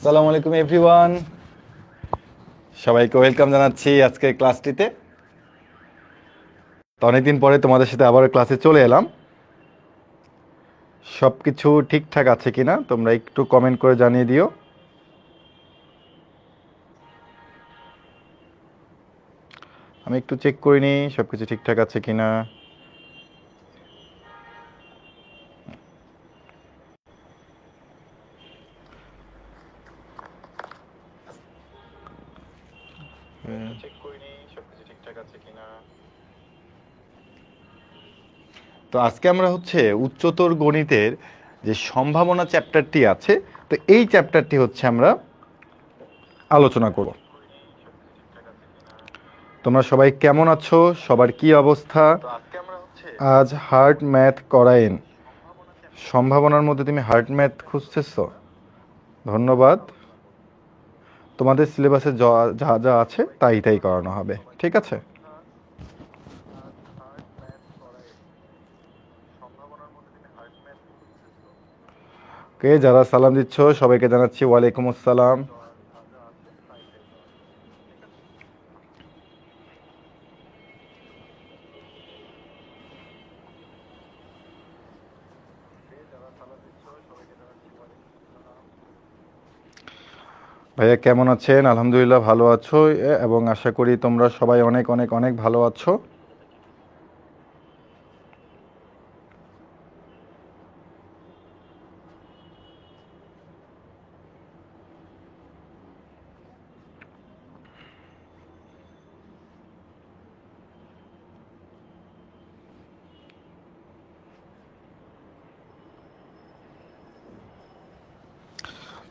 আসসালামু আলাইকুম এভরিওয়ান, সবাইকে ওয়েলকাম জানাচ্ছি আজকের ক্লাসটিতে। তো অনেকদিন পরে তোমাদের সাথে আবার ক্লাসে চলে এলাম। সব কিছু ঠিকঠাক আছে কিনা তোমরা একটু কমেন্ট করে জানিয়ে দিও। আমি একটু চেক করে নিই সব কিছু ঠিকঠাক আছে কিনা। তো আজকে আমরা উচ্চতর গণিতের যে সম্ভাবনা চ্যাপ্টারটি আছে, তো এই চ্যাপ্টারটি আমরা আলোচনা করব। তোমরা সবাই কেমন আছো? সবার কি অবস্থা? আজ হার্ড ম্যাথ করায়েন। সম্ভাবনার মধ্যে তুমি হার্ড ম্যাথ খুঁজতেছ? ধন্যবাদ। তোমাদের সিলেবাসে যা যা আছে তাই করানো হবে, ঠিক আছে? কে যারা সালাম দিচ্ছ সবাইকে জানাচ্ছি ওয়ালাইকুম আসসালাম। ভাইয়া কেমন আছেন? আলহামদুলিল্লাহ ভালো আছো, এবং আশা করি তোমরা সবাই অনেক অনেক অনেক ভালো আছো।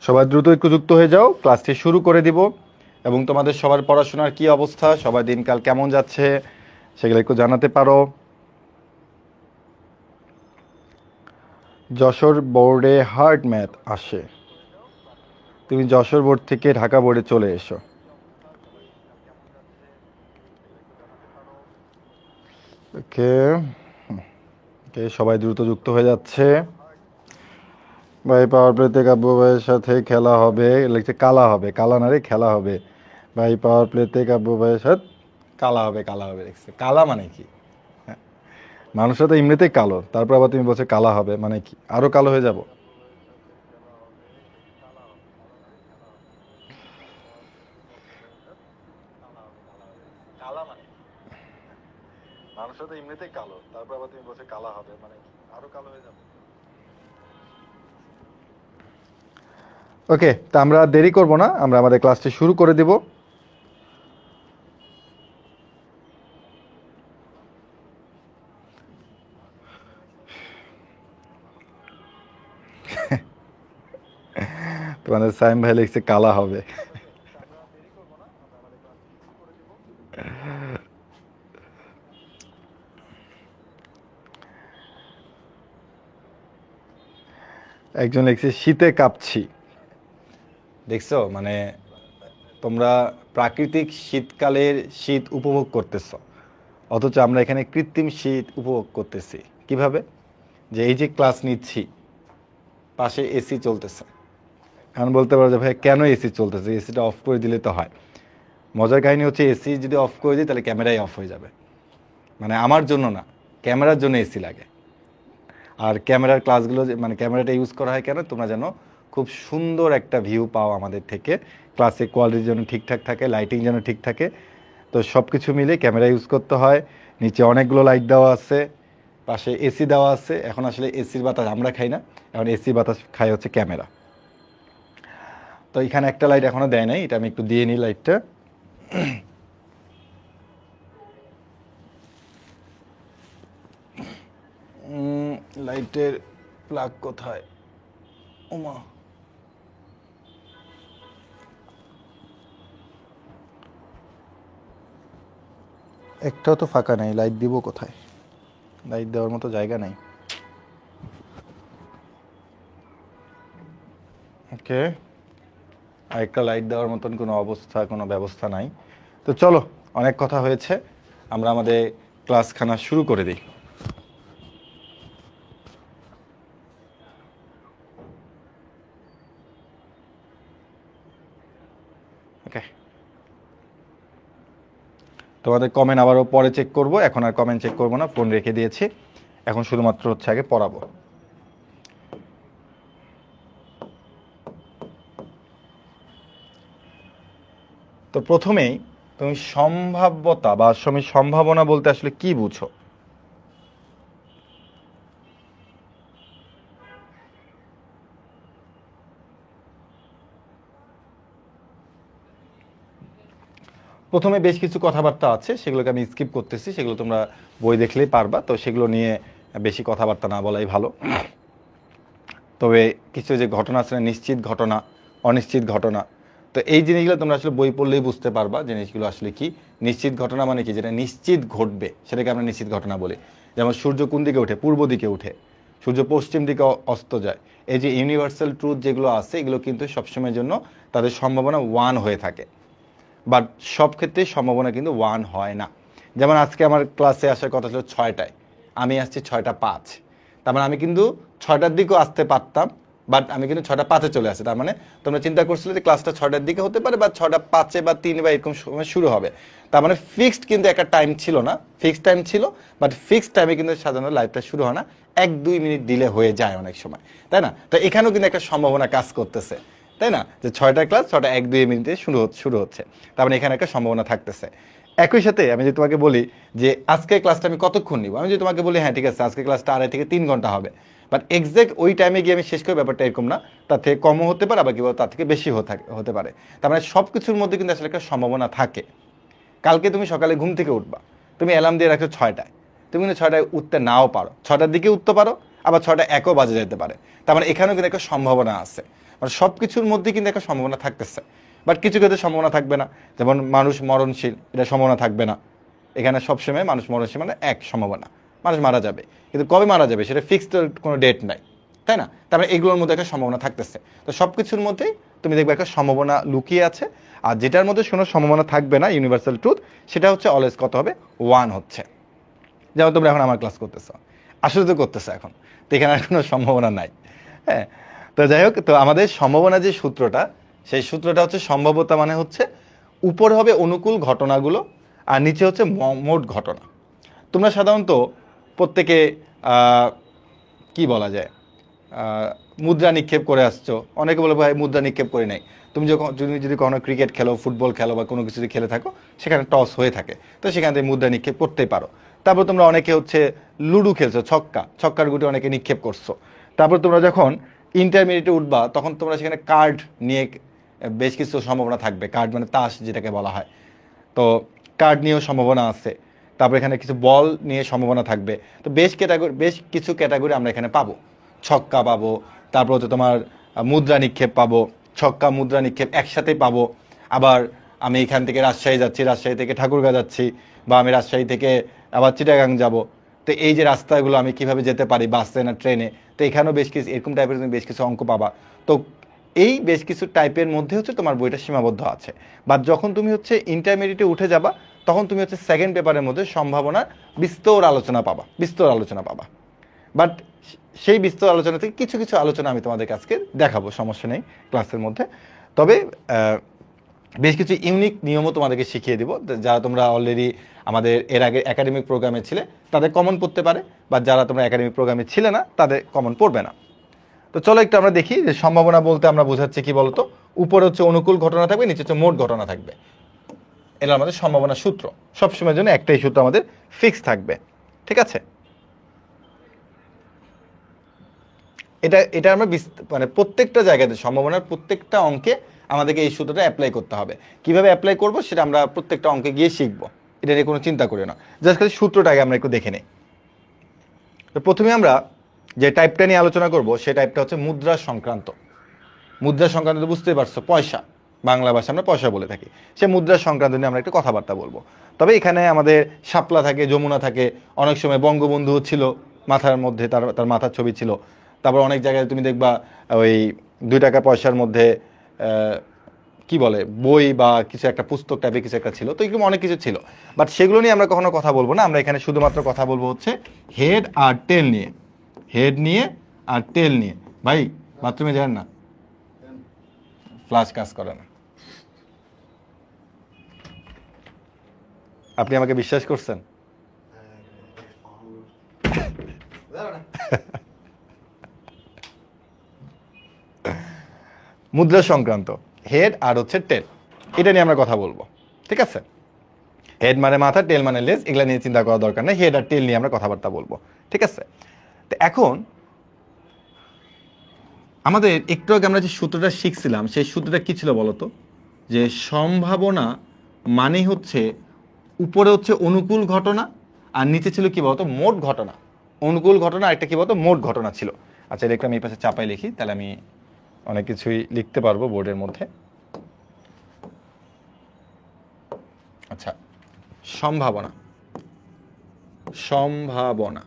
সবাই দ্রুত একটু যুক্ত হয়ে যাও, ক্লাসটি শুরু করে দিব। এবং তোমাদের সবার পড়াশোনার কি অবস্থা, সবার দিনকাল কেমন যাচ্ছে সেগুলো একটু জানাতে পারো। যশোর বোর্ডে হার্ড ম্যাথ আসে, তুমি যশোর বোর্ড থেকে ঢাকা বোর্ডে চলে এসো। ওকে ওকে, সবাই দ্রুত যুক্ত হয়ে যাচ্ছে। ভাই পাওয়ার প্লেতে কাব্য ভাইয়ের সাথে খেলা হবে, লিখছে কালা হবে, কালা না রে খেলা হবে। ভাই পাওয়ার প্লেতে কাব্য ভাইয়ের সাথে কালা হবে, কালা হবে লিখছে। কালা মানে কি? হ্যাঁ, মানুষরা তো এমনিতেই কালো, তারপর আবার তুমি বলছো কালা হবে মানে কি? আরো কালো হয়ে যাব? মানুষরা তো এমনিতেই কালো, তারপর আবার তুমি বলছো কালা হবে মানে কি? আরো কালো হয়ে যাব? ওকে, তা আমরা দেরি করব না, আমরা আমাদের ক্লাসটি শুরু করে দেব। তোমাদের সাইম ভাই লিখছে কালা হবে। একজন লিখছে শীতে কাঁপছি। দেখছো, মানে তোমরা প্রাকৃতিক শীতকালের শীত উপভোগ করতেছ, অথচ আমরা এখানে কৃত্রিম শীত উপভোগ করতেছি। কিভাবে? যে এই যে ক্লাস নিচ্ছি, পাশে এসি চলতেছে। এখন বলতে পারো যে ভাই কেন এসি চলতেছে, এসিটা অফ করে দিলে তো হয়। মজার কাহিনী হচ্ছে এসি যদি অফ করে দিই তাহলে ক্যামেরাই অফ হয়ে যাবে। মানে আমার জন্য না, ক্যামেরার জন্য এসি লাগে। আর ক্যামেরার ক্লাসগুলো মানে ক্যামেরাটা ইউজ করা হয় কেন? তোমরা যেন খুব সুন্দর একটা ভিউ পাও আমাদের থেকে, ক্লাসে কোয়ালিটি যেন ঠিকঠাক থাকে, লাইটিং যেন ঠিক থাকে। তো সব কিছু মিলে ক্যামেরা ইউজ করতে হয়। নিচে অনেকগুলো লাইট দেওয়া আছে, পাশে এসি দেওয়া আছে। এখন আসলে এসির বাতাস আমরা খাই না, এখন এসি বাতাস খাই হচ্ছে ক্যামেরা। তো এখানে একটা লাইট এখনও দেয় নাই, এটা আমি একটু দিয়ে নিই লাইটটা। লাইটের প্লাগ কোথায়? ওমা, একটাও তো ফাঁকা নেই, লাইট দিব কোথায়? লাইট দেওয়ার মতো জায়গা নাই। ওকে, আর একটা লাইট দেওয়ার মতন কোনো অবস্থা, কোনো ব্যবস্থা নাই। তো চলো, অনেক কথা হয়েছে, আমরা আমাদের ক্লাসখানা শুরু করে দিই। ওকে, তোমাদের কমেন্ট আবারও পরে চেক করব, এখন আর কমেন্ট চেক করব না, ফোন রেখে দিয়েছি, এখন শুধুমাত্র হচ্ছে আগে পড়াবো। তো প্রথমেই তুমি সম্ভাব্যতা বা সম্ভাবনা বলতে আসলে কি বুঝো? প্রথমে বেশ কিছু কথাবার্তা আছে, সেগুলোকে আমি স্কিপ করতেছি, সেগুলো তোমরা বই দেখলেই পারবা, তো সেগুলো নিয়ে বেশি কথাবার্তা না বলাই ভালো। তবে কিছু যে ঘটনা আছে, নিশ্চিত ঘটনা, অনিশ্চিত ঘটনা, তো এই জিনিসগুলো তোমরা আসলে বই পড়লেই বুঝতে পারবা জিনিসগুলো আসলে কি। নিশ্চিত ঘটনা মানে কি, যেটা নিশ্চিত ঘটবে সেটাকে আমরা নিশ্চিত ঘটনা বলি। যেমন সূর্য কোন দিকে ওঠে? পূর্ব দিকে উঠে। সূর্য পশ্চিম দিকে অস্ত যায়। এই যে ইউনিভার্সাল ট্রুথ যেগুলো আছে, এগুলো কিন্তু সবসময়ের জন্য তাদের সম্ভাবনা 1 হয়ে থাকে, বাট সব ক্ষেত্রে সম্ভাবনা কিন্তু 1 হয় না। যেমন আজকে আমার ক্লাসে আসার কথা ছিল 6টায়, আমি আসছি 6:05, তার মানে আমি কিন্তু 6টার দিকেও আসতে পারতাম, বাট আমি কিন্তু 6:05 চলে আসি। তার মানে তোমরা চিন্তা করছিলে যে ক্লাসটা 6টার দিকে হতে পারে, বা 6:05 বা 3 বা এরকম সময় শুরু হবে। তার মানে ফিক্সড কিন্তু একটা টাইম ছিল না, ফিক্সড টাইম ছিল, বাট ফিক্সড টাইমে কিন্তু সাধারণত লাইভটা শুরু হয় না, 1-2 মিনিট ডিলে হয়ে যায় অনেক সময়, তাই না? তো এখানেও কিন্তু একটা সম্ভাবনা কাজ করতেছে, তাই না? যে 6টার ক্লাস 6:01-2 মিনিটে শুরু হচ্ছে, তার মানে এখানে একটা সম্ভাবনা থাকতেছে। একই সাথে আমি যদি তোমাকে বলি যে আজকের ক্লাসটা আমি কতক্ষণ নিব, আমি যদি তোমাকে বলি হ্যাঁ ঠিক আছে আজকে ক্লাসটা 2.5 থেকে 3 ঘন্টা হবে, বাট এক্সাক্ট ওই টাইমে গিয়ে আমি শেষ করি ব্যাপারটা এরকম না, তার থেকে কমও হতে পারে, আবার কি বলবো তার থেকে বেশি হতে পারে। তার মানে সব কিছুর মধ্যে কিন্তু আসলে একটা সম্ভাবনা থাকে। কালকে তুমি সকালে ঘুম থেকে উঠবা, তুমি অ্যালার্ম দিয়ে রাখছো 6টায়, তুমি কিন্তু 6টায় উঠতে নাও পারো, 6টার দিকে উঠতে পারো, আবার 6:01 বাজে যেতে পারে। তার মানে এখানেও কিন্তু একটা সম্ভাবনা আছে, মানে সব কিছুর মধ্যে কিন্তু একটা সম্ভাবনা থাকতেছে। বাট কিছু ক্ষেত্রে সম্ভাবনা থাকবে না, যেমন মানুষ মরণশীল, এটা সম্ভাবনা থাকবে না। এখানে সবসময় মানুষ মরণশীল মানে এক সম্ভাবনা, মানুষ মারা যাবে, কিন্তু কবে মারা যাবে সেটা ফিক্সড কোনো ডেট নাই, তাই না? তার মানে এগুলোর মধ্যে একটা সম্ভাবনা থাকতেছে। তো সব কিছুর মধ্যেই তুমি দেখবে একটা সম্ভাবনা লুকিয়ে আছে, আর যেটার মধ্যে কোনো সম্ভাবনা থাকবে না, ইউনিভার্সাল ট্রুথ, সেটা হচ্ছে অলওয়েজ কত হবে? 1 হচ্ছে। যেমন তোমরা এখন আমার ক্লাস করতেছো, আসলে তো করতেছো এখন, তো এখানে আর কোনো সম্ভাবনা নাই। হ্যাঁ, তো যাই হোক, তো আমাদের সম্ভাবনা যে সূত্রটা, সেই সূত্রটা হচ্ছে সম্ভাব্যতা মানে হচ্ছে উপরে হবে অনুকূল ঘটনাগুলো আর নিচে হচ্ছে মোট ঘটনা। তোমরা সাধারণত প্রত্যেকে কি বলা যায় মুদ্রা নিক্ষেপ করে আসছো, অনেকে বলে ভাই মুদ্রা নিক্ষেপ করে নাই। তুমি যদি কখনো ক্রিকেট খেলো, ফুটবল খেলো বা কোনো কিছু যদি খেলে থাকো, সেখানে টস হয়ে থাকে, তো সেখান থেকে মুদ্রা নিক্ষেপ করতেই পারো। তারপর তোমরা অনেকে হচ্ছে লুডো খেলছো, ছক্কার গুটি অনেকে নিক্ষেপ করছো। তারপর তোমরা যখন ইন্টারমিডিয়েটে উঠবা, তখন তোমরা সেখানে কার্ড নিয়ে বেশ কিছু সম্ভাবনা থাকবে, কার্ড মানে তাস যেটাকে বলা হয়, তো কার্ড নিয়েও সম্ভাবনা আছে। তারপর এখানে কিছু বল নিয়ে সম্ভাবনা থাকবে। তো বেশ কিছু ক্যাটাগরি আমরা এখানে পাবো। ছক্কা পাবো, তারপর হচ্ছে তোমার মুদ্রা নিক্ষেপ পাবো, ছক্কা মুদ্রা নিক্ষেপ একসাথেই পাবো। আবার আমি এখান থেকে রাজশাহী যাচ্ছি, রাজশাহী থেকে ঠাকুরগাঁ যাচ্ছি, বা আমি রাজশাহী থেকে আবার চিটাগাং যাব, তো এই যে রাস্তাগুলো আমি কিভাবে যেতে পারি, বাসে না ট্রেনে, তো এখানেও বেশ কিছু এরকম টাইপের বেশ কিছু অঙ্ক পাবা। তো এই বেশ কিছু টাইপের মধ্যে হচ্ছে তোমার বইটা সীমাবদ্ধ আছে। বা যখন তুমি হচ্ছে ইন্টারমিডিয়েটে উঠে যাবা, তখন তুমি হচ্ছে সেকেন্ড পেপারের মধ্যে সম্ভাবনার বিস্তর আলোচনা পাবা। বাট সেই বিস্তর আলোচনা থেকে কিছু কিছু আলোচনা আমি তোমাদেরকে আজকে দেখাবো, সমস্যা নেই ক্লাসের মধ্যে। তবে বেশ কিছু ইউনিক নিয়মও তোমাদেরকে শিখিয়ে দিব, যারা তোমরা অলরেডি আমাদের এর আগে একাডেমিক প্রোগ্রামে ছিলে তাদের কমন পড়তে পারে, বা যারা তোমরা একাডেমিক প্রোগ্রামে ছিলে না তাদের কমন পড়বে না। তো চলো একটু আমরা দেখি যে সম্ভাবনা বলতে আমরা বোঝাচ্ছি কি বলতো। উপরে হচ্ছে অনুকূল ঘটনা থাকবে, নিচে হচ্ছে মোট ঘটনা থাকবে। এটা আমাদের সম্ভাবনা সূত্র, সবসময়ের জন্য একটাই সূত্র আমাদের ফিক্স থাকবে, ঠিক আছে? এটা আমরা মানে প্রত্যেকটা জায়গাতে সম্ভাবনার প্রত্যেকটা অঙ্কে আমাদেরকে এই সূত্রটা অ্যাপ্লাই করতে হবে। কিভাবে অ্যাপ্লাই করব সেটা আমরা প্রত্যেকটা অঙ্কে গিয়ে শিখবো, এটা নিয়ে কোনো চিন্তা করিও না, জাস্ট খালি সূত্রটাকে আমরা একটু দেখে নিই। তো প্রথমে আমরা যে টাইপটা নিয়ে আলোচনা করব সেই টাইপটা হচ্ছে মুদ্রা সংক্রান্ত। মুদ্রা সংক্রান্ত তো বুঝতেই পারছো, পয়সা, বাংলা ভাষা আমরা পয়সা বলে থাকি, সে মুদ্রা সংক্রান্ত নিয়ে আমরা একটু কথাবার্তা বলবো। তবে এখানে আমাদের শাপলা থাকে, যমুনা থাকে, অনেক সময় বঙ্গবন্ধু ছিল মাথার মধ্যে, তার মাথার ছবি ছিল। তারপর অনেক জায়গায় তুমি দেখবা ওই 2 টাকা পয়সার মধ্যে কি বলে বই বা কিছু একটা পুস্তক টাইপের কিছু একটা ছিল, তো এরকম অনেক কিছু ছিল। বাট সেগুলো নিয়ে আমরা কখনো কথা বলবো না, আমরা এখানে শুধুমাত্র কথা বলবো হচ্ছে হেড আর টেল নিয়ে, হেড নিয়ে আর টেল নিয়ে। ভাই বাথরুমে যান না, ফ্লাশ কাজ করে না। আপনি আমাকে বিশ্বাস করছেন? মুদ্রা সংক্রান্ত হেড আর হচ্ছে টেল, এটা নিয়ে আমরা কথা বলবো। ঠিক আছে, হেড মানে মাথা, টেল মানে লেজ, এগুলা নিয়ে চিন্তা করার দরকার নেই। হেড আর টেল নিয়ে আমরা কথাবার্তা বলবো। ঠিক আছে, তো এখন আমাদের একটু আগে আমরা যে সূত্রটা শিখছিলাম সেই সূত্রটা কি ছিল বলতো? যে সম্ভাবনা মানে হচ্ছে উপরে হচ্ছে অনুকূল ঘটনা আর নিচে ছিল কি বলতো মোট ঘটনা। অনুকূল ঘটনা আর একটা কি বলতো মোট ঘটনা ছিল। আচ্ছা, এটা একটু আমি এই পাশে চাপাই লিখি, তাহলে আমি অনেক কিছুই লিখতে পারবো বোর্ডের মধ্যে। আচ্ছা, সম্ভাবনা, সম্ভাবনা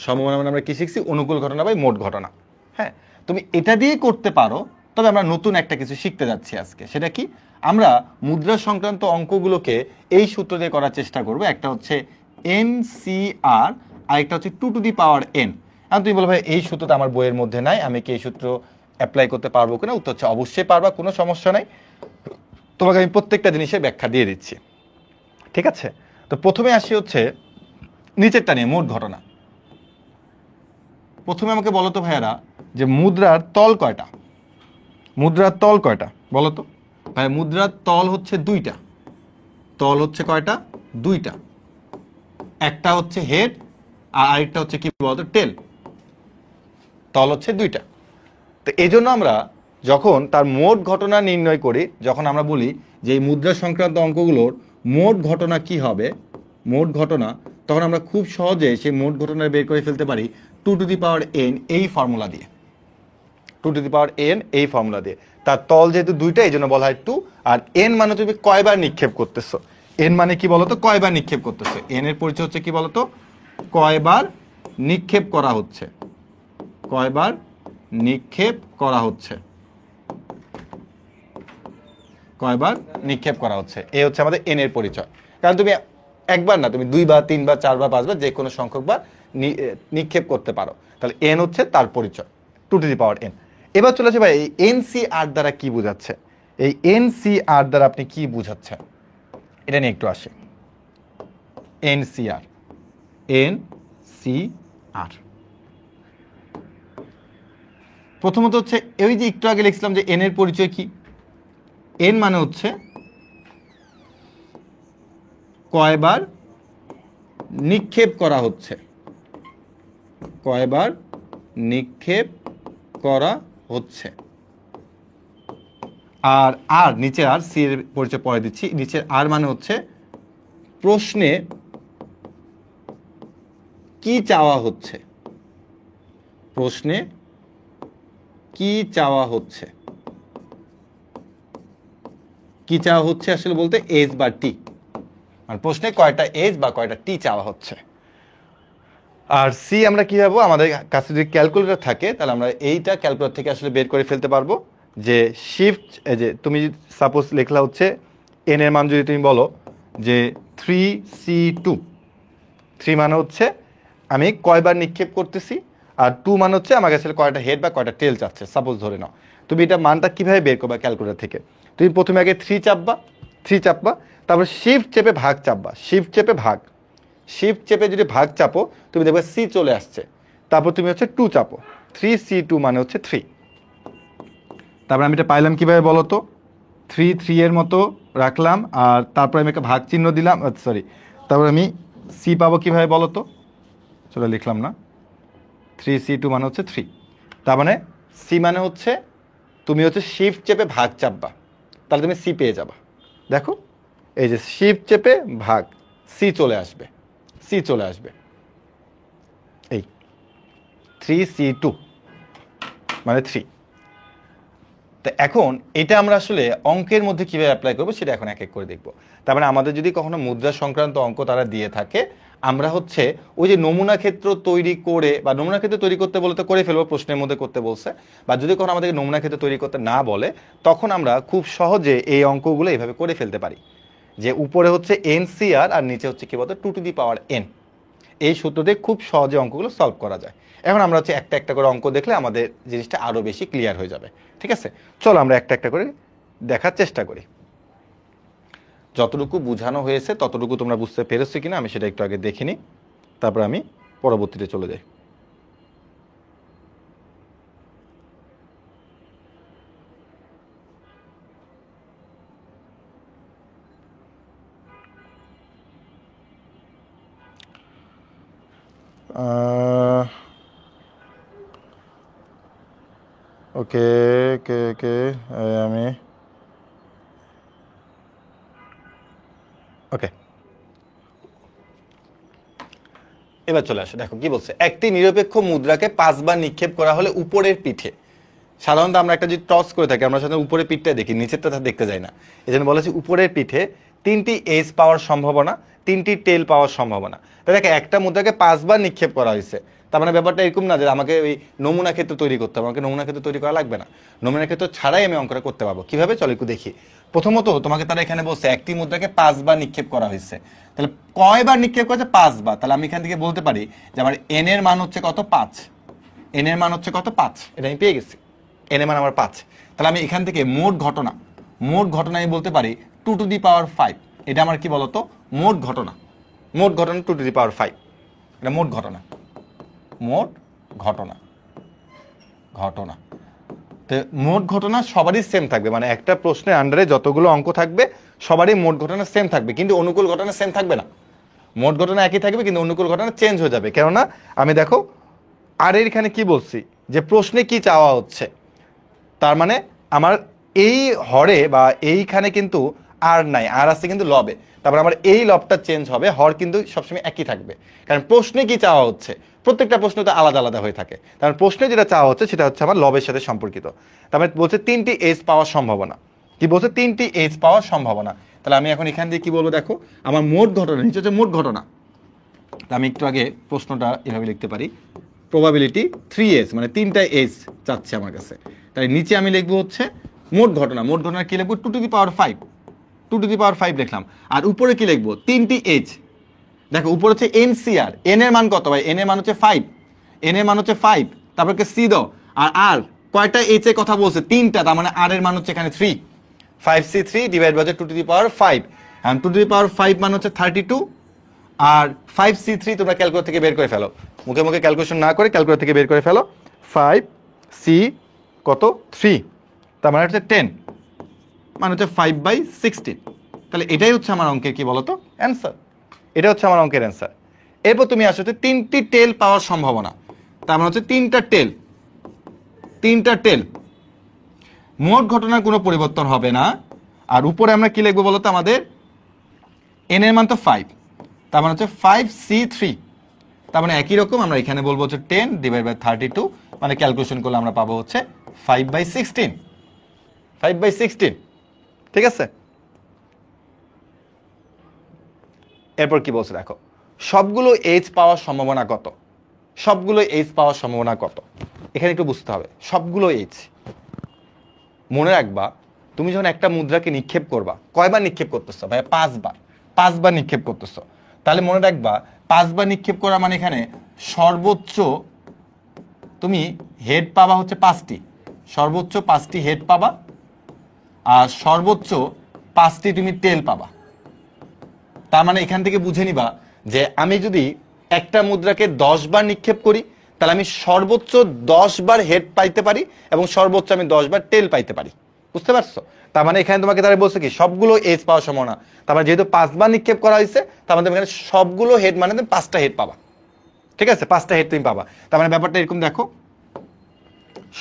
সম্ভাবনা মানে আমরা কি শিখছি? অনুকূল ঘটনা বা মোট ঘটনা। হ্যাঁ, তুমি এটা দিয়ে করতে পারো, তবে আমরা নতুন একটা কিছু শিখতে যাচ্ছি আজকে। সেটা কি? আমরা মুদ্রা সংক্রান্ত অঙ্কগুলোকে এই সূত্র দিয়ে করার চেষ্টা করব। একটা হচ্ছে NCR আর একটা হচ্ছে 2 টু দি পাওয়ার n। এখন তুমি বলো ভাই এই সূত্রটা আমার বইয়ের মধ্যে নাই, আমি কি এই সূত্র অ্যাপ্লাই করতে পারবো কিনা? উত্তর হচ্ছে অবশ্যই পারবা, কোনো সমস্যা নাই। তোমাকে আমি প্রত্যেকটা জিনিসের ব্যাখ্যা দিয়ে দিচ্ছি। ঠিক আছে, তো প্রথমে আসি হচ্ছে নিচেরটা নিয়ে, মোট ঘটনা। প্রথমে আমাকে বলো তো ভাইয়ারা যে মুদ্রার তল কয়টা? মুদ্রার তল কয়টা বলো তো ভাই? মুদ্রার তল হচ্ছে দুইটা। তল হচ্ছে কয়টা? দুইটা। একটা হচ্ছে হেড আর আরেকটা হচ্ছে কি বলতো টেল। তল হচ্ছে দুইটা। তো এই জন্য আমরা যখন তার মোট ঘটনা নির্ণয় করি, যখন আমরা বলি যে এই মুদ্রা সংক্রান্ত অঙ্কগুলোর মোট ঘটনা কি হবে, মোট ঘটনা, তখন আমরা খুব সহজে সেই মোট ঘটনা বের করে ফেলতে পারি 2 টু দি পাওয়ার n এই ফর্মুলা দিয়ে। 2 টু দি পাওয়ার n এই ফর্মুলা দিয়ে। তার তল যেহেতু দুইটা, এই জন্য বলা হয় 2। আর n মানে তুমি কয়বার নিক্ষেপ করতেছো। n মানে কি বলতো? কয়বার নিক্ষেপ করতেছো। n এর পরিচয় হচ্ছে কি বলতো? কয়বার নিক্ষেপ করা হচ্ছে। কয়বার নিক্ষেপ করা হচ্ছে। কয়বার নিক্ষেপ করা হচ্ছে, এই হচ্ছে আমাদের n এর পরিচয়। কারণ তুমি একবার না, তুমি 2 বার 3 বার 4 বার 5 বার যে কোনো সংখ্যক বার নিক্ষেপ করতে পারো। তাহলে n হচ্ছে তার পরিচয়, 2 টু দি পাওয়ার n। এবার চলে আসে ভাই এই NCR দ্বারা কি বোঝাচ্ছে? এই NCR দ্বারা আপনি কি বুঝাচ্ছেন এটা নিয়ে একটু আসে। NCR, NCR প্রথমত হচ্ছে এই যে একটু আগে লিখছিলাম যে n এর পরিচয় কি? n মানে হচ্ছে কয়বার নিক্ষেপ করা হচ্ছে। কয়বার নিক্ষেপ করা হচ্ছে। আর আর নিচে আর সি এর পরিচয় পরে দিচ্ছি। নিচের আর মানে হচ্ছে প্রশ্নে কি চাওয়া হচ্ছে। প্রশ্নে কি চাওয়া হচ্ছে। কি চাওয়া হচ্ছে আসলে বলতে এজ বা টি, মানে প্রশ্নে কয়টা এজ বা কয়টা টি চাওয়া হচ্ছে। আর সি আমরা কি পাবো? আমাদের কাছে যদি ক্যালকুলেটর থাকে তাহলে আমরা এইটা ক্যালকুলেটর থেকে আসলে বের করে ফেলতে পারবো। যে শিফট, এই যে তুমি সাপোজ লেখলা হচ্ছে n এর মান যদি তুমি বলো যে 3C2, 3 মানে হচ্ছে আমি কয়বার নিক্ষেপ করতেছি, আর 2 মানে হচ্ছে আমার কাছে কয়টা হেড বা কয়টা টেল চাচ্ছে সাপোজ ধরে নাও। তুমি এটা মানটা কিভাবে বের করবা ক্যালকুলেটর থেকে? তুমি প্রথমে আগে 3 চাপবা, 3 চাপবা, তারপর শিফট চেপে ভাগ চাপবা, শিফট চেপে ভাগ, শিফট চেপে যদি ভাগ চাপো তুমি দেখবে সি চলে আসছে। তারপর তুমি হচ্ছে 2 চাপো, 3C2 মানে হচ্ছে 3। তারপর আমি এটা পাইলাম কিভাবে বলো তো? 3 3 এর মতো রাখলাম, আর তারপর আমি একটা ভাগ চিহ্ন দিলাম, সরি, তারপর আমি সি পাবো কিভাবে বলো তো? চলো লিখলাম না, 3C2 মানে হচ্ছে 3। তার মানে সি মানে হচ্ছে তুমি হচ্ছে শিফট চেপে ভাগ চাপবা, তাহলে তুমি সি পেয়ে যাবা। দেখো এই যে শিফট চেপে ভাগ, সি চলে আসবে, সি চলে আসবে। এই 3C2 মানে 3। তো এখন এটা আমরা আসলে অঙ্কের মধ্যে কিভাবে অ্যাপ্লাই করবো সেটা এখন এক এক করে দেখবো। তার মানে আমাদের যদি কখনো মুদ্রা সংক্রান্ত অঙ্ক তারা দিয়ে থাকে, আমরা হচ্ছে ওই যে নমুনা ক্ষেত্র তৈরি করে, বা নমুনা ক্ষেত্র তৈরি করতে বলে তো করে ফেলবো, প্রশ্নের মধ্যে করতে বলছে, বা যদি কখনো আমাদেরকে নমুনা ক্ষেত্র তৈরি করতে না বলে, তখন আমরা খুব সহজে এই অঙ্কগুলো এইভাবে করে ফেলতে পারি যে উপরে হচ্ছে NCR আর নিচে হচ্ছে কি বলতো 2 টু দি পাওয়ার n। এই সূত্র দিয়ে খুব সহজে অঙ্কগুলো সলভ করা যায়। এখন আমরা হচ্ছে একটা একটা করে অঙ্ক দেখলে আমাদের জিনিসটা আরও বেশি ক্লিয়ার হয়ে যাবে। ঠিক আছে, চলো আমরা একটা একটা করে দেখার চেষ্টা করি। যতটুকু বোঝানো হয়েছে ততটুকু তোমরা বুঝতে পেরেছো কিনা আমি সেটা একটু আগে দেখে নিই, তারপর আমি পরবর্তীতে চলে যাই। ওকে ওকে ওকে আমি ওকে এবার চলে আসে। দেখো কি বলছে, একটি নিরপেক্ষ মুদ্রাকে 5 বার নিক্ষেপ করা হলে উপরের পিঠে, সাধারণত আমরা একটা যদি টস করে থাকি আমরা সাধারণত উপরের পিঠটা দেখি, নিচেরটা দেখতে যাই না, এই জন্য বলেছি উপরের পিঠে 3টি এজ পাওয়ার সম্ভাবনা, 3টি টেল পাওয়ার সম্ভাবনা। তাই দেখো একটা মুদ্রাকে 5 বার নিক্ষেপ করা হয়েছে, তার মানে ব্যাপারটা এরকম না যে আমাকে ওই নমুনা ক্ষেত্র তৈরি করতে হবে, আমাকে নমুনা ক্ষেত্র তৈরি করা লাগবে না, নমুনা ক্ষেত্র ছাড়াই আমি অঙ্কটা করতে পারবো। কিভাবে চলো একটু দেখি। প্রথমত তোমাকে তারা এখানে বলছে একটি মুদ্রাকে 5 বার নিক্ষেপ করা হয়েছে, তাহলে কয়বার নিক্ষেপ করেছে? 5 বার। তাহলে আমি এখান থেকে বলতে পারি যে আমার এন এর মান হচ্ছে কত? 5। এন এর মান হচ্ছে কত? 5। এটা আমি পেয়ে গেছি, এন এর মান আমার 5। তাহলে আমি এখান থেকে মোট ঘটনা আমি বলতে পারি 2 টু দি পাওয়ার 5। এটা আমার কি বলতো? মোট ঘটনা 2 টু দি পাওয়ার 5। এটা মোট ঘটনা তো মোট ঘটনা সবারই সেম থাকবে, মানে একটা প্রশ্নের আন্ডারে যতগুলো অঙ্ক থাকবে সবারই মোট ঘটনা সেম থাকবে, কিন্তু অনুকূল ঘটনা সেম থাকবে না। মোট ঘটনা একই থাকবে কিন্তু অনুকূল ঘটনা চেঞ্জ হয়ে যাবে। কেননা আমি দেখো আর এখানে কি বলছি যে প্রশ্নে কি চাওয়া হচ্ছে, তার মানে আমার এই হরে বা এইখানে কিন্তু আর নাই, আর আছে কিন্তু লবে, তারপর আমার এই লবটা চেঞ্জ হবে, হর কিন্তু সবসময় একই থাকবে। কারণ প্রশ্নে কি চাওয়া হচ্ছে, প্রত্যেকটা প্রশ্ন তো আলাদা আলাদা হয়ে থাকে, তার প্রশ্নে যেটা চাওয়া হচ্ছে সেটা হচ্ছে আমার লবের সাথে সম্পর্কিত। তারপরে বলছে 3টি এজ পাওয়ার সম্ভাবনা, কি বলছে? 3টি এজ পাওয়ার সম্ভাবনা। তাহলে আমি এখন এখান দিয়ে কি বলবো, দেখো আমার মোট ঘটনা, নিচে হচ্ছে মোট ঘটনা। আমি একটু আগে প্রশ্নটা এভাবে লিখতে পারি, প্রবাবিলিটি 3s, মানে 3টা এজ চাচ্ছে আমার কাছে, তাই নিচে আমি লিখবো হচ্ছে মোট ঘটনা কি লিখবো? 2 to the power 5, 2 to the power 5 লিখলাম। আর উপরে কি লিখবো? 3টি এজ। দেখো উপরে হচ্ছে এনসিআর, এন এর মান কত ভাই? এন এর মান হচ্ছে 5, এন এর মান হচ্ছে 5, তারপরকে সি দাও, আর কয়টা এইচ এর কথা বলছে? 3টা, তার মানে আর এর মান হচ্ছে এখানে 3, 5c3 divide by 2 to the power 5, and 2 to the power 5 মান হচ্ছে 32, আর 5c3 তোমরা ক্যালকুলেটর থেকে বের করে ফেলো, মুখে মুখে ক্যালকুলেশন না করে ক্যালকুলেটর থেকে বের করে ফেলো। 5c কত? 3, তার মানে হচ্ছে 10, মানে হচ্ছে 5/16। তাহলে এটাই হচ্ছে আমার অঙ্কের কি বলতো? অ্যান্সার। এটা হচ্ছে আমার অঙ্কের অ্যান্সার। এরপর তুমি আসো 3টি টেল পাওয়ার সম্ভাবনা, তার মানে হচ্ছে 3টা টেল। মোট ঘটনার কোনো পরিবর্তন হবে না। আর উপরে আমরা কি লিখবো বলতো? আমাদের এন এর মান তো 5, তার মানে হচ্ছে 5c3, তার মানে একই রকম আমরা এখানে বলবো হচ্ছে 10 ডিভাইড বাই 32, মানে ক্যালকুলেশন করলে আমরা পাবো হচ্ছে 5/16। ঠিক আছে? এরপর কি বলছে দেখো, সবগুলো এজ পাওয়ার সম্ভাবনা কত? এখানে একটু বুঝতে হবে, সবগুলো এজ। মনে রাখবা তুমি যখন একটা মুদ্রাকে নিক্ষেপ করবা, কয়বার নিক্ষেপ করতেছো ভাই? 5 বার নিক্ষেপ করতেছো। তাহলে মনে রাখবা 5 বার নিক্ষেপ করা মানে এখানে সর্বোচ্চ তুমি হেড পাবা হচ্ছে 5টি, সর্বোচ্চ 5টি হেড পাবা, আর সর্বোচ্চ 5টি তুমি টেল পাবা। তার মানে এখান থেকে বুঝে নিবা যে আমি যদি একটা মুদ্রাকে 10 বার নিক্ষেপ করি তাহলে আমি সর্বোচ্চ 10 বার হেড পাইতে পারি এবং সর্বোচ্চ আমি 10 বার টেল পাইতে পারি। বুঝতে পারছো? তার মানে এখানে তোমাকে তারা বলছে কি সবগুলো এজ পাওয়ার সম্ভাবনা, তার মানে যেহেতু 5 বার নিক্ষেপ করা হয়েছে তার মানে এখানে সবগুলো হেড মানে তুমি 5টা হেড পাবা। ঠিক আছে? 5টা হেড তুমি পাবা। তার মানে ব্যাপারটা এরকম দেখো,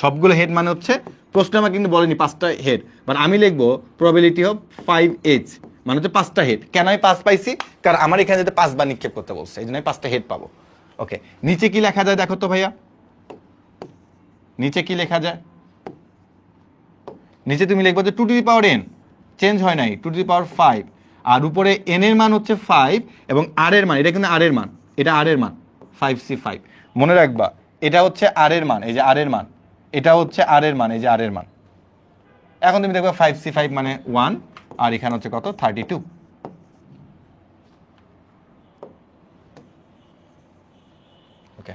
সবগুলো হেড মানে হচ্ছে, প্রশ্ন আমাকে কিন্তু বলেনি 5টা হেড, বাট আমি লিখবো প্রবাবিলিটি অফ 5h, মানে হচ্ছে 5টা হেড। কেন আমি 5 পাইছি? কারণ আমার এখানে যেতে 5 বার নিক্ষেপ করতে বলছে, এই জন্য আমি 5টা হেড পাবো। ওকে, নিচে কি লেখা যায় দেখো তো ভাইয়া, নিচে কি লেখা যায়? নিচে তুমি লিখবো যে 2 to the power n, change হয় নাই, 2 টু দি পাওয়ার 5, আর উপরে n এর মান হচ্ছে 5 এবং r এর মান, এটা কিন্তু r এর মান, এটা r এর মান 5c5। মনে রাখবা এটা হচ্ছে r এর মান, এই যে r এর মান, এটা হচ্ছে r এর মান, এই যে r এর মান। এখন তুমি দেখবে 5c5 মানে 1, আর এখানে হচ্ছে কত? 32। ওকে,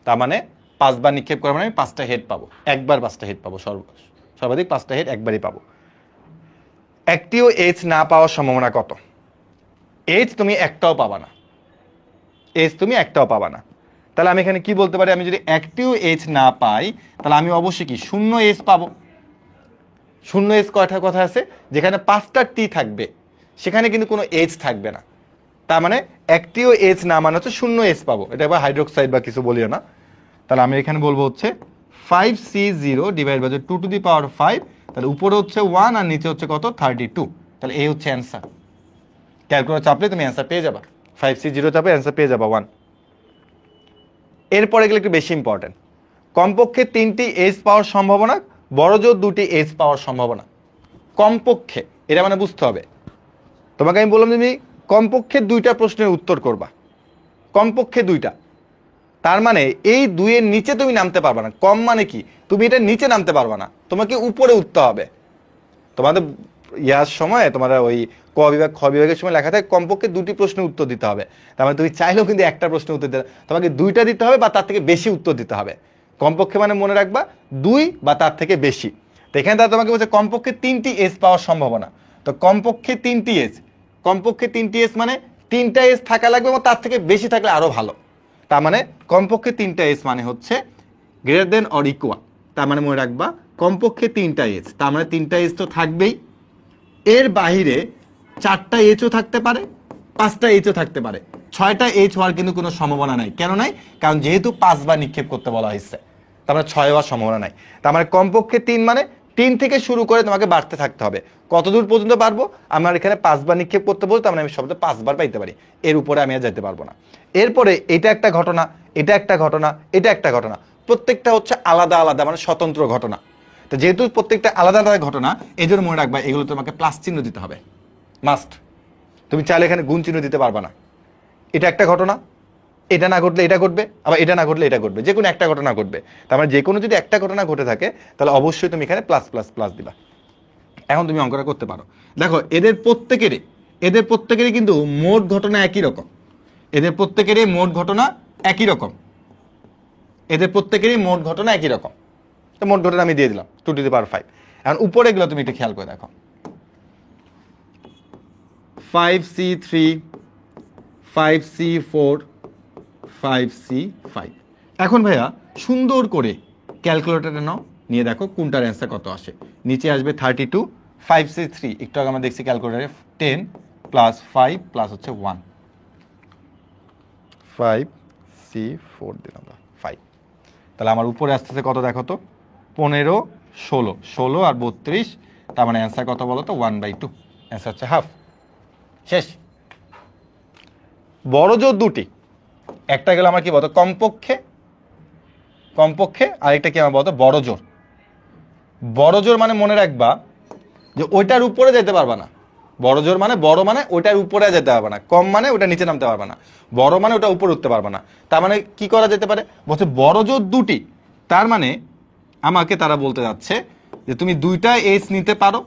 তার মানে 5 বার নিক্ষেপ করা মানে আমি 5টা হেড পাবো, একবার 5টা হেড পাবো, সর্বাধিক 5টা হেড একবারই পাবো। একটিও এইচ না পাওয়ার সম্ভাবনা কত? এইচ তুমি একটাও পাবা না, এইচ তুমি একটাও পাবা না। তাহলে আমি এখানে কি বলতে পারি, আমি যদি একটিও এইচ না পাই তাহলে আমি অবশ্যই কি শূন্য এইচ পাবো। শূন্য এইচ কয়টা কথা আছে, যেখানে 5টা টি থাকবে সেখানে কিন্তু কোনো এইচ থাকবে না। তার মানে একটিও এইচ না মানে হচ্ছে শূন্য এইচ পাবো, এটা আবার হাইড্রোক্সাইড বা কিছু বলিও না। তাহলে আমি এখানে বলবো হচ্ছে 5C0 divide by 2 to the power 5, তাহলে উপরে হচ্ছে 1 আর নিচে হচ্ছে কত 32। তাহলে এই হচ্ছে অ্যান্সার। ক্যালকুলেটর চাপলে তুমি অ্যান্সার পেয়ে যাবা, 5C0 চাপে অ্যান্সার পেয়ে যাবা 1। এরপরে গেলে একটু বেশি ইম্পর্টেন্ট, কমপক্ষে 3টি এইচ পাওয়ার সম্ভাবনা, বড় জোর 2টি এইচ পাওয়ার সম্ভাবনা। কমপক্ষে এটা মানে বুঝতে হবে, তোমাকে আমি বললাম তুমি কমপক্ষে 2টা প্রশ্নের উত্তর করবা, কমপক্ষে 2টা। তার মানে এই 2-এর নিচে তুমি নামতে পারবে না। কম মানে কি, তুমি এটা নিচে নামতে পারবে না, তোমাকে উপরে উঠতে হবে। তোমাদের ইয়ার সময় তোমাদের ওই ক বিভাগ খ বিভাগের সময় লেখা থাকে কমপক্ষে 2টি প্রশ্নের উত্তর দিতে হবে। তার মানে তুমি চাইলেও কিন্তু একটা প্রশ্নের উত্তর দিতে, তোমাকে 2টা দিতে হবে বা তার থেকে বেশি উত্তর দিতে হবে। কমপক্ষে মানে মনে রাখবা 2 বা তার থেকে বেশি। তো এখানে তারা তোমাকে বলছে কমপক্ষে 3টি এস পাওয়ার সম্ভাবনা। তো কমপক্ষে 3টি এস, কমপক্ষে 3টি এস মানে 3টা এস থাকা লাগবে এবং তার থেকে বেশি থাকলে আরো ভালো। তার মানে কমপক্ষে 3টা এস মানে হচ্ছে গ্রেটার দেন অর ইকুয়াল। তার মানে মনে রাখবা কমপক্ষে 3টা এস, তার মানে 3টা এস তো থাকবেই। এর বাহিরে 4টা এইচও থাকতে পারে, 5টা এইচও থাকতে পারে, 6টা এইচ হওয়ার কিন্তু কোনো সম্ভাবনা নাই। কেন নাই? কারণ যেহেতু 5 বার নিক্ষেপ করতে বলা হয়েছে, তার মানে 6 হওয়ার সম্ভাবনা নাই। তার মানে কমপক্ষে 3 মানে 3 থেকে শুরু করে তোমাকে বাড়তে থাকতে হবে। কত দূর পর্যন্ত পারবো? আমার এখানে 5 বার নিক্ষেপ করতে বলতে, তার মানে আমি শব্দ 5 বার পাইতে পারি, এর উপরে আমি আর যেতে পারবো না। এরপরে এটা একটা ঘটনা, এটা একটা ঘটনা, এটা একটা ঘটনা, প্রত্যেকটা হচ্ছে আলাদা আলাদা মানে স্বতন্ত্র ঘটনা। তো যেহেতু প্রত্যেকটা আলাদা আলাদা ঘটনা, এই জন্য মনে রাখবা এগুলো তোমাকে প্লাস চিহ্ন দিতে হবে, মাস্ট। তুমি চাইলে এখানে গুণ চিহ্ন দিতে পারবা না। এটা একটা ঘটনা, এটা না ঘটলে এটা ঘটবে, আবার এটা না ঘটলে এটা ঘটবে, যে কোনো একটা ঘটনা ঘটবে। তার মানে যে কোনো যদি একটা ঘটনা ঘটে থাকে তাহলে অবশ্যই তুমি এখানে প্লাস প্লাস প্লাস দিবা। এখন তুমি অঙ্কটা করতে পারো। দেখো এদের প্রত্যেকেরই কিন্তু মোট ঘটনা একই রকম, এদের প্রত্যেকেরই মোট ঘটনা একই রকম, এদের প্রত্যেকেরই মোট ঘটনা একই রকম। তো মোট ঘটনা আমি দিয়ে দিলাম 2 টু দি পাওয়ার 5। এখন উপরে গুলো তুমি একটু খেয়াল করে দেখো, 5C3, 5C4, 5C5। এখন ভাইয়া সুন্দর করে ক্যালকুলেটরে নাও, নিয়ে দেখো কোনটার অ্যান্সার কত আসে। নিচে আসবে 32, 5C3 একটু আগে আমরা দেখছি ক্যালকুলেটরে 10 প্লাস 5 প্লাস হচ্ছে 1, 5C4 দিলাম 5। তাহলে আমার উপরে আসতেছে কত দেখো তো, 15, 16, 16 আর 32, তার মানে অ্যান্সার কত বলো তো 1/2, অ্যান্সার হচ্ছে হাফ। শেষ। বড় জোর 2টি, একটা গেল আমার কি বলতো কমপক্ষে, কমপক্ষে, আরেকটা কি আমার বলতো বড় জোর। বড় জোর মানে মনে রাখবা যে ওইটার উপরে যেতে পারবা না। বড় জোর মানে বড় মানে ওইটার উপরে যেতে পারবে না, কম মানে ওটা নিচে নামতে পারবে না, বড় মানে ওটা উপরে উঠতে পারবে না। তার মানে কি করা যেতে পারে, বলছে বড় জোর 2টি, তার মানে আমাকে তারা বলতে যাচ্ছে যে তুমি 2টা এইচ নিতে পারো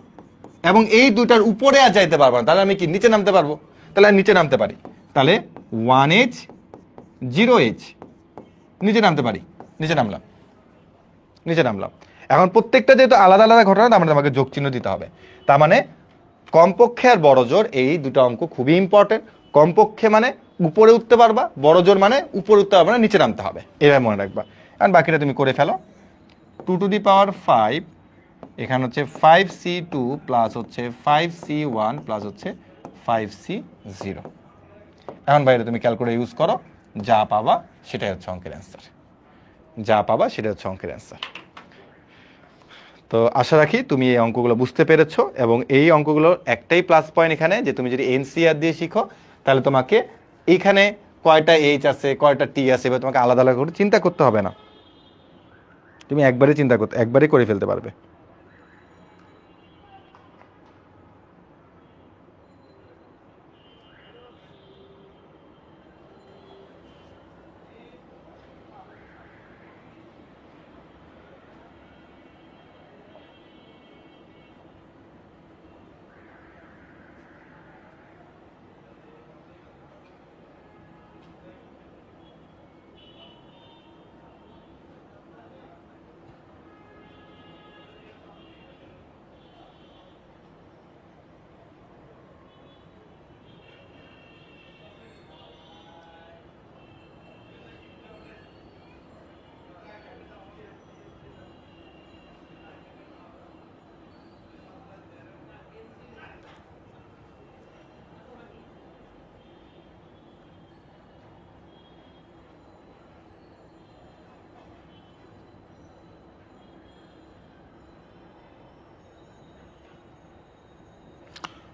এবং এই 2টার উপরে আর যাইতে পারবো না, তাহলে আমি কি নিচে নামতে পারবো, তাহলে আমি নিচে নামতে পারি। তাহলে 1H 0H নিচে নামতে পারি, নিচে নামলাম, নিচে নামলাম। এখন প্রত্যেকটা যেহেতু আলাদা আলাদা ঘটনা, তার মানে আমাকে যোগ চিহ্ন দিতে হবে। তার মানে কমপক্ষে আর বড় জোর এই দুটো অঙ্ক খুবই ইম্পর্টেন্ট। কমপক্ষে মানে উপরে উঠতে পারবা, বড় জোর মানে উপরে উঠতে পারবে না, নিচে নামতে হবে, এভাবে মনে রাখবা। আর বাকিটা তুমি করে ফেলো। 2 টু দি পাওয়ার 5, এখানে হচ্ছে 5C2 প্লাস হচ্ছে 5C1 প্লাস হচ্ছে 5C0। এখন বাইরে তুমি ক্যালকুলেটর ইউজ করো, যা পাবা সেটাই হচ্ছে অঙ্কের অ্যান্সার, যা পাবা সেটা হচ্ছে অঙ্কের অ্যান্সার। তো আশা রাখি তুমি এই অঙ্কগুলো বুঝতে পেরেছো, এবং এই অঙ্কগুলোর একটাই প্লাস পয়েন্ট এখানে যে তুমি যদি এনসিআর দিয়ে শিখো তাহলে তোমাকে এইখানে কয়টা এইচ আছে কয়টা টি আছে বা তোমাকে আলাদা আলাদা করে চিন্তা করতে হবে না, তুমি একবারই করে ফেলতে পারবে।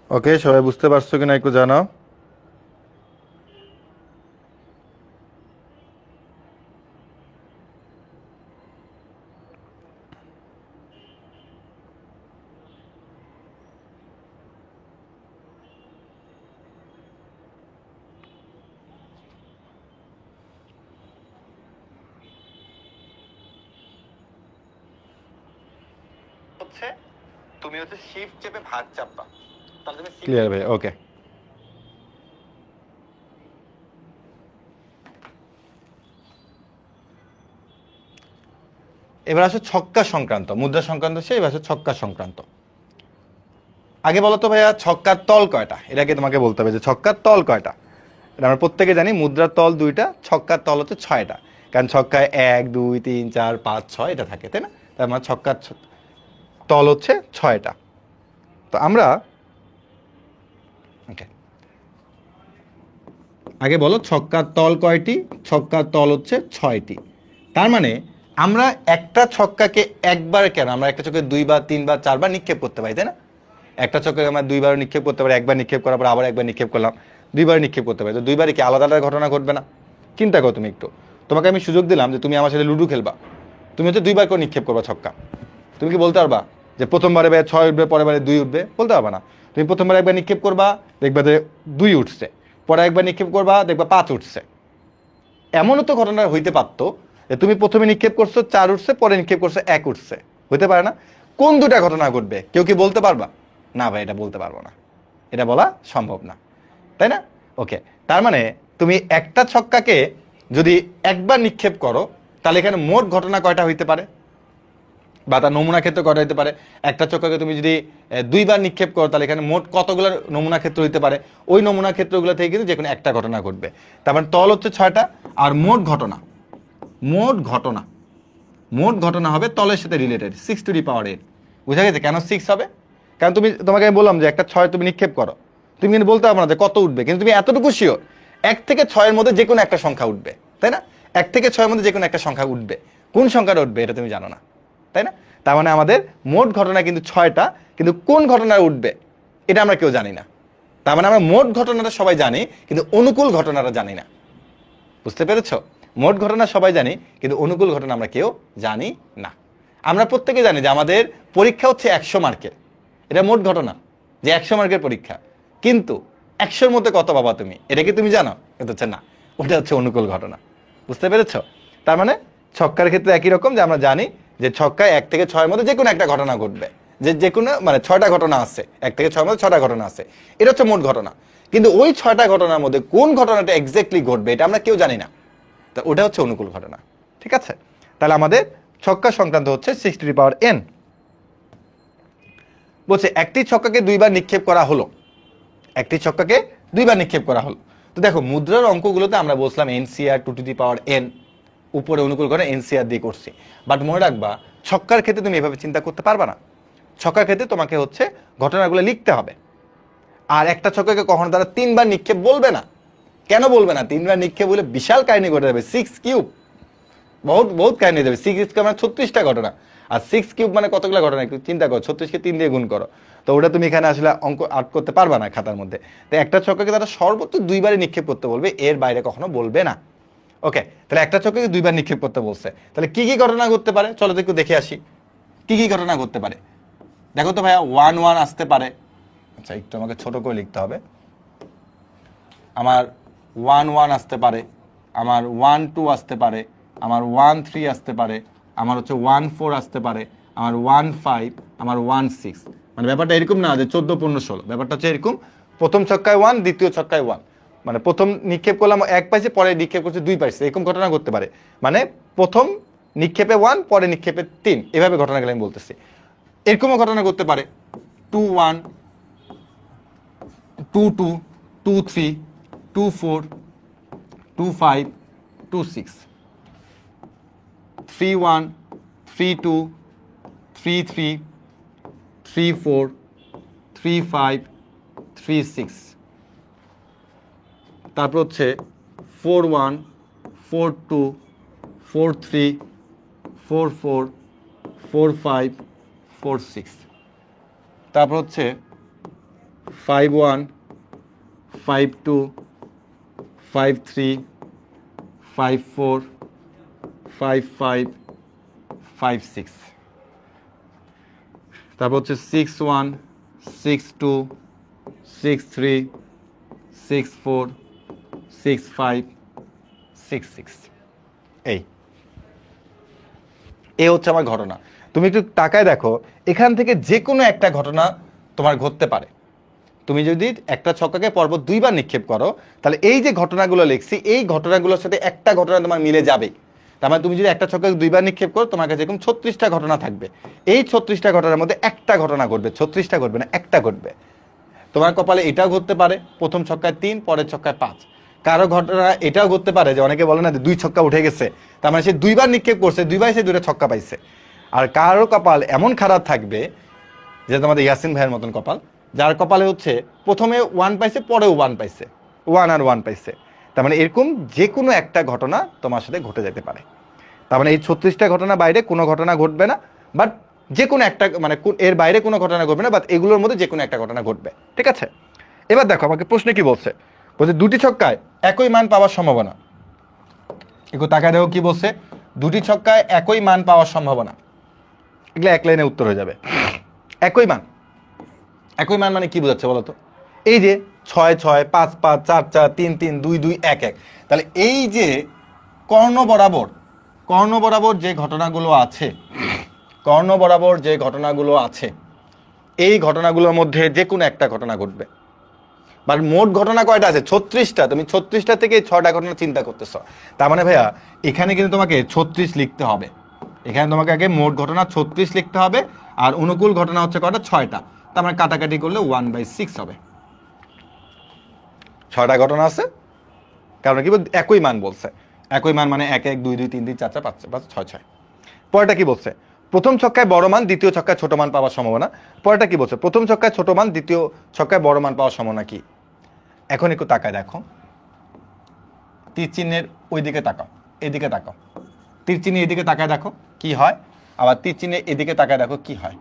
ওকে, সবাই বুঝতে পারছো কিনা একটু জানাও। হচ্ছে তুমি হচ্ছে শিফট চেপে ভাগ চাপবা, তাহলে তুমি ক্লিয়ার ভাই। ওকে, এবার আসো ছক্কা সংক্রান্ত, মুদ্রা সংক্রান্ত সে, এবার আসো ছক্কা সংক্রান্ত। আগে বলো তো ভাইয়া ছক্কার তল কয়টা, এটাকে তোমাকে বলতে হবে যে ছক্কার তল কয়টা। এটা আমরা প্রত্যেকে জানি মুদ্রার তল 2টা, ছক্কার তল হচ্ছে 6টা, কারণ ছক্কায় 1 2 3 4 5 6 এটা থাকে, তাই না? তার মানে ছক্কার তল হচ্ছে 6টা। তো আমরা ওকে, আগে বলো ছক্কার তল কয়টি? ছক্কার তল হচ্ছে 6টি। তার মানে আমরা একটা ছক্কাকে একবার কেন, আমরা একটা ছক্কাকে 2 বার 3 বার 4 বার নিক্ষেপ করতে পারি, তাই না? একটা ছক্কাকে আমরা 2 বার নিক্ষেপ করতে পারি, একবার নিক্ষেপ করার পর আবার একবার নিক্ষেপ করলাম, 2 বার নিক্ষেপ করতে পারি। তো 2 বারই কি আলাদা আলাদা ঘটনা ঘটবে না? চিন্তা করো তুমি একটু। তোমাকে আমি সুযোগ দিলাম যে তুমি আমার সাথে লুডো খেলবা, তুমি হচ্ছে 2 বার করে নিক্ষেপ করবা ছক্কা। তুমি কি বলতে পারবা যে প্রথমবারে 6 উঠবে, পরের বারে 2 উঠবে? বলতে পারবা না। তুমি প্রথমবার একবার নিক্ষেপ করবা, দেখবা যে 2 উঠছে, পরে একবার নিক্ষেপ করবা, দেখবা 5 উঠছে। এমনও তো ঘটনা হইতে পারতো যে তুমি প্রথমে নিক্ষেপ করছো 4 উঠছে, পরে নিক্ষেপ করছো 1 উঠছে। হইতে পারে না? কোন দুটা ঘটনা ঘটবে কেউ কি বলতে পারবা? না ভাই, এটা বলতে পারবো না, এটা বলা সম্ভব না, তাই না? ওকে, তার মানে তুমি একটা ছক্কাকে যদি একবার নিক্ষেপ করো, তাহলে এখানে মোট ঘটনা কয়টা হইতে পারে, বা তার নমুনা ক্ষেত্র কয়টা হইতে পারে? একটা ছক্কাকে তুমি যদি 2 বার নিক্ষেপ করো, তাহলে এখানে মোট কতগুলো নমুনা ক্ষেত্র হইতে পারে? ওই নমুনা ক্ষেত্রগুলো থেকে কিন্তু যে কোনো একটা ঘটনা ঘটবে। তার মানে তল হচ্ছে 6টা, আর মোট ঘটনা, মোট ঘটনা, মোট ঘটনা হবে তলের সাথে রিলেটেড 6 টু দি পাওয়ার 8। বুঝা গেছে কেন 6 হবে? কারণ তোমাকে আমি বললাম যে একটা 6 তুমি নিক্ষেপ করো, তুমি কিন্তু বলতে পারবে না যে কত উঠবে, কিন্তু তুমি এতটুকু শিওর 1 থেকে 6 এর মধ্যে যে কোনো একটা সংখ্যা উঠবে, তাই না? 1 থেকে 6 এর মধ্যে যে কোনো একটা সংখ্যা উঠবে, কোন সংখ্যাটা উঠবে এটা তুমি জানো না, তাই না? তার মানে আমাদের মোট ঘটনা কিন্তু 6টা, কিন্তু কোন ঘটনা উঠবে এটা আমরা কেউ জানি না। তার মানে আমরা মোট ঘটনাটা সবাই জানি, কিন্তু অনুকূল ঘটনাটা জানি না। বুঝতে পেরেছো? মোট ঘটনা সবাই জানি, কিন্তু অনুকূল ঘটনা আমরা কেউ জানি না। আমরা প্রত্যেকে জানি যে আমাদের পরীক্ষা হচ্ছে 100 মার্কের, এটা মোট ঘটনা, যে 100 মার্কের পরীক্ষা, কিন্তু 100-র মধ্যে কত পাবা তুমি, এটা কি তুমি জানো? এটা হচ্ছে না, ওটা হচ্ছে অনুকূল ঘটনা। বুঝতে পেরেছো? তার মানে ছক্কার ক্ষেত্রে একই রকম, যে আমরা জানি যে ছক্কায় 1 থেকে 6-এর মধ্যে যে কোনো একটা ঘটনা ঘটবে, যে কোনো মানে 6টা ঘটনা আছে, 1 থেকে 6-এর মধ্যে 6টা ঘটনা আছে, এটা হচ্ছে মোট ঘটনা। কিন্তু ওই 6টা ঘটনার মধ্যে কোন ঘটনাটা এক্স্যাক্টলি ঘটবে এটা আমরা কেউ জানি না, তা ওটা হচ্ছে অনুকূল ঘটনা। ঠিক আছে? তাহলে আমাদের ছক্কা সংক্রান্ত হচ্ছে 6 টু দি পাওয়ার n। বলছে একটি ছক্কাকে 2 বার নিক্ষেপ করা হলো, একটি ছক্কাকে 2 বার নিক্ষেপ করা হলো। তো দেখো মুদ্রার অঙ্কগুলোতে আমরা বলছিলাম NCR 2 to the power n, উপরে অনুকূল করে NCR দিয়ে করছি। বাট মনে রাখবা ছক্কার ক্ষেত্রে তুমি এভাবে চিন্তা করতে পারবা না। ছক্কার ক্ষেত্রে তোমাকে হচ্ছে ঘটনাগুলো লিখতে হবে। আর একটা ছক্কাকে কখনো তারা 3 বার নিক্ষেপ বলবে না। কেন বলবে না? 3 বার নিক্ষেপ বলে বিশাল কাহিনী ঘটে যাবে, 6 কিউব, বহুত বহুত কাহিনী হয়ে যাবে। 6 কিউব মানে 36টা ঘটনা, আর 6 কিউব মানে কতগুলো ঘটনা একটু চিন্তা করো, 36কে 3 দিয়ে গুণ করো, তো ওটা তুমি এখানে আসলে অঙ্ক আর্ট করতে পারবা না খাতার মধ্যে। তো একটা ছক্কাকে তারা সর্বোচ্চ 2 বারে নিক্ষেপ করতে বলবে, এর বাইরে কখনো বলবে না। ওকে, তাহলে একটা ছক্কাকে 2 বার নিক্ষেপ করতে বলছে, তাহলে কি কি ঘটনা ঘটতে পারে চলো তো একটু দেখে আসি। কি কি ঘটনা ঘটতে পারে দেখো তো ভাইয়া। 1 1 আসতে পারে, আচ্ছা একটু আমাকে ছোট করে লিখতে হবে। আমার 1 1 আসতে পারে, আমার 1 2 আসতে পারে, আমার 1 3 আসতে পারে, আমার হচ্ছে 1 4 আসতে পারে, আমার 1 5, আমার 1 6। মানে ব্যাপারটা এরকম না যে 14 15 16, ব্যাপারটা হচ্ছে এরকম প্রথম ছক্কায় 1, দ্বিতীয় ছক্কায় 1, মানে প্রথম নিক্ষেপ করলাম 1 পাইছে, পরে নিক্ষেপ করছে 2 পাইছে, এরকম ঘটনা ঘটতে পারে। মানে প্রথম নিক্ষেপে 1, পরে নিক্ষেপে 3, এভাবে ঘটনাগুলো আমি বলতেছি। এরকমও ঘটনা ঘটতে পারে 2 1, 2 2, 2 3, 2 4, 2 5, 2 6, 3 1, 3 2, 3 3, 3 4, 3 5, 3 6। তারপর হচ্ছে 4 1, 4 2, 4 3, 4 4, 4 5, 4 6। তারপর হচ্ছে 5-1, 5-2, 5-3, 5-4, 5-5, 5-6, তারপর হচ্ছে 6-1, 6-2, 6-3, 6-4, 6-5, 6-6। এই হচ্ছে আমার ঘটনা। তুমি একটু তাকায় দেখো, এখান থেকে যে কোনো একটা ঘটনা তোমার ঘটতে পারে। তুমি যদি একটা ছক্কাকে পরপর 2 বার নিক্ষেপ করো, তাহলে এই যে ঘটনাগুলো লিখছি, এই ঘটনাগুলোর সাথে একটা ঘটনা তোমার মিলে যাবে। তার মানে তুমি যদি একটা ছক্কাকে 2 বার নিক্ষেপ করো, তোমার কাছে এরকম 36টা ঘটনা থাকবে। এই 36টা ঘটনার মধ্যে একটা ঘটনা ঘটবে, 36টা ঘটবে না, একটা ঘটবে। তোমার কপালে এটাও ঘটতে পারে, প্রথম ছক্কায় 3, পরের ছক্কায় 5। কারো ঘটনা এটাও ঘটতে পারে যে অনেকে বলে না যে 2 ছক্কা উঠে গেছে, তার মানে সে 2 বার নিক্ষেপ করছে, 2 বার সে 2টা ছক্কা পাইছে। আর কারো কপাল এমন খারাপ থাকবে, যে তোমাদের ইয়াসিন ভাইয়ের মতন কপাল, যার কপালে হচ্ছে প্রথমে 1 পাইছে, পরেও 1 পাইছে, 1 আর 1 পাইছে। তার মানে এরকম যে কোনো একটা ঘটনা তোমার সাথে ঘটে যেতে পারে। তার মানে এই 36টা ঘটনা বাইরে কোনো ঘটনা ঘটবে না, বাট যে কোনো একটা, মানে এর বাইরে কোনো ঘটনা ঘটবে না, বাট এগুলোর মধ্যে যে কোনো একটা ঘটনা ঘটবে। ঠিক আছে, এবার দেখো আমাকে প্রশ্নে কি বলছে। বলছে 2টি ছক্কায় একই মান পাওয়ার সম্ভাবনা। একটু তাকায় দেখো কি বলছে, 2টি ছক্কায় একই মান পাওয়ার সম্ভাবনা। এগুলো এক লাইনে উত্তর হয়ে যাবে। একই মান, একই মান মানে কি বোঝাচ্ছে বলো তো? এই যে 6-6, 5-5, 4-4, 3-3, 2-2, 1-1, তাহলে এই যে কর্ণ বরাবর যে ঘটনাগুলো আছে, কর্ণ বরাবর যে ঘটনাগুলো আছে, এই ঘটনাগুলোর মধ্যে যে কোনো একটা ঘটনা ঘটবে। বাট মোট ঘটনা কয়টা আছে? 36টা। তুমি 36টা থেকে 6টা ঘটনা চিন্তা করতেছ। তার মানে ভাইয়া এখানে কিন্তু তোমাকে 36 লিখতে হবে। এখানে তোমাকে আগে মোট ঘটনা 36 লিখতে হবে, আর অনুকূল ঘটনা হচ্ছে কয়টা? 6টা। তার মানে কাটাকাটি করলে 1/6 হবে। 6টা ঘটনা আছে, কারণ কি একই মান বলছে। একই মান মানে 1-1, 2-2, 3-3, 4-4, 5-5, 6-6। পরেরটা কি বলছে? প্রথম ছক্কায় বড় মান, দ্বিতীয় ছক্কায় ছোট মান পাওয়ার সম্ভাবনা। পরেরটা কি বলছে? প্রথম ছক্কায় ছোট মান, দ্বিতীয় ছক্কায় বড় মান পাওয়ার সম্ভাবনা কি? এখন একটু তাকায় দেখো, তীর চিহ্নের ওই দিকে তাকাও, এদিকে তাকাও। তীর চিহ্নে এদিকে তাকায় দেখো কি হয়, আবার তীর চিহ্নে এদিকে তাকায় দেখো কি হয়।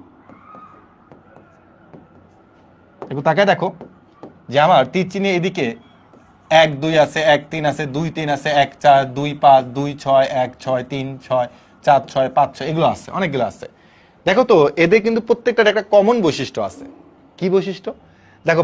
একটু তাকায় দেখো যে আমার তীর চিহ্নে এদিকে 1-2 আছে, 1-3 আছে, 2-3 আছে, 1-4, 2-5, 2-6, 1-6, 3-6, 4-6, 5-6, এগুলো আছে, অনেকগুলো আছে। দেখো তো এদের কিন্তু প্রত্যেকটার একটা কমন বৈশিষ্ট্য আছে। কি বৈশিষ্ট্য? দেখো